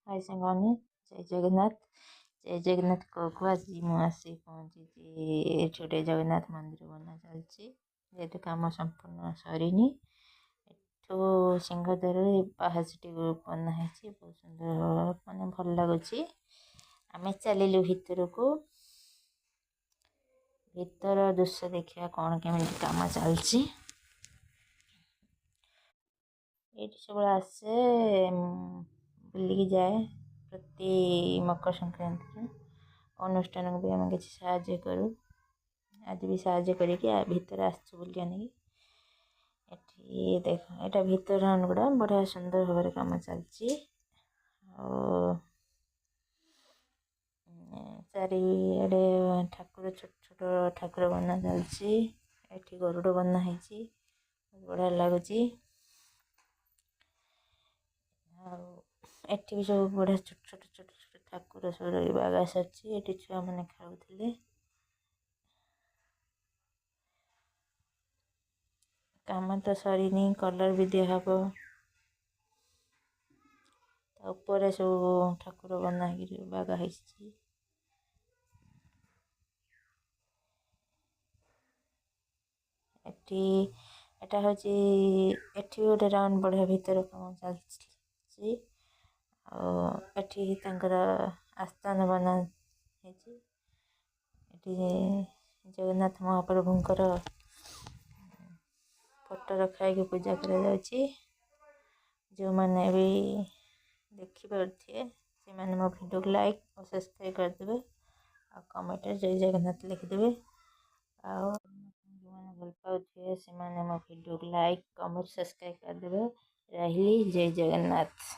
हाय साଙ୍ଗମାନେ ଜୟ ଜଗନ୍ନାଥ। ଜୟ ଜଗନ୍ନାଥ କହୁ ଆଜି ମୁଁ ଆସି ପହଞ୍ଚିଛି। ଏଠି ଗୋଟେ ଜଗନ୍ନାଥ ମନ୍ଦିର ବନା ଚାଲିଛି, ଯେହେତୁ କାମ ସମ୍ପୂର୍ଣ୍ଣ ସରିନି। ଏଠୁ ସିଂହଦ୍ୱାରରେ ପାହାଚଟି ବନା ହେଇଛି, ବହୁତ ସୁନ୍ଦର ମାନେ ଭଲ ଲାଗୁଛି। ଆମେ ଚାଲିଲୁ ଭିତରକୁ, ଭିତର ଦୃଶ୍ୟ ଦେଖିବା କଣ କେମିତି କାମ ଚାଲିଛି। ଏଇଠି ସବୁବେଳେ ଆସେ, ବୁଲିକି ଯାଏ ପ୍ରତି ମକର ସଂକ୍ରାନ୍ତିରେ। ଅନୁଷ୍ଠାନକୁ ବି ଆମେ କିଛି ସାହାଯ୍ୟ କରୁ। ଆଜି ବି ସାହାଯ୍ୟ କରିକି ଭିତରେ ଆସିଛୁ ବୁଲିବା ନେଇକି। ଏଠି ଦେଖ, ଏଇଟା ଭିତର ଗୁଡ଼ା ବଢ଼ିଆ ସୁନ୍ଦର ଭାବରେ କାମ ଚାଲିଛି। ଆଉ ଚାରିଆଡ଼େ ଠାକୁର, ଛୋଟ ଛୋଟ ଠାକୁର ବନା ଚାଲିଛି। ଏଠି ଗରୁଡ଼ ବନା ହେଇଛି, ବଢ଼ିଆ ଲାଗୁଛି। ଆଉ ଏଠି ବି ସବୁ ବଢ଼ିଆ ଛୋଟ ଛୋଟ ଠାକୁର ସବୁ ରହିବା ଆଗାସ ଅଛି। ଏଠି ଛୁଆମାନେ ଖେଳୁଥିଲେ। କାମ ତ ସରିନି, କଲର ବି ଦିଆହବ। ତା ଉପରେ ସବୁ ଠାକୁର ବନା ହେଇକି ବାଗା ହେଇଛି। ଏଟା ହଉଛି, ଏଠି ବି ଗୋଟେ ରାଉଣ୍ଡ ବଢ଼ିଆ ଭିତର କାମ ଚାଲିଛି। ଆଉ ଏଠି ତାଙ୍କର ଆସ୍ଥାନ ବନା ହେଇଛି। ଏଠି ଜଗନ୍ନାଥ ମହାପ୍ରଭୁଙ୍କର ଫଟୋ ରଖା ହେଇକି ପୂଜା କରାଯାଉଛି। ଯେଉଁମାନେ ବି ଦେଖିପାରୁଥିବେ ସେମାନେ ମୋ ଭିଡ଼ିଓକୁ ଲାଇକ୍ ଓ ସବସ୍କ୍ରାଇବ୍ କରିଦେବେ, ଆଉ କମେଣ୍ଟରେ ଜୟ ଜଗନ୍ନାଥ ଲେଖିଦେବେ। ଆଉ ଯେଉଁମାନେ ଭଲ ପାଉଥିବେ ସେମାନେ ମୋ ଭିଡ଼ିଓକୁ ଲାଇକ୍, କମେଣ୍ଟ, ସବସ୍କ୍ରାଇବ୍ କରିଦେବେ। ରହିଲି, ଜୟ ଜଗନ୍ନାଥ।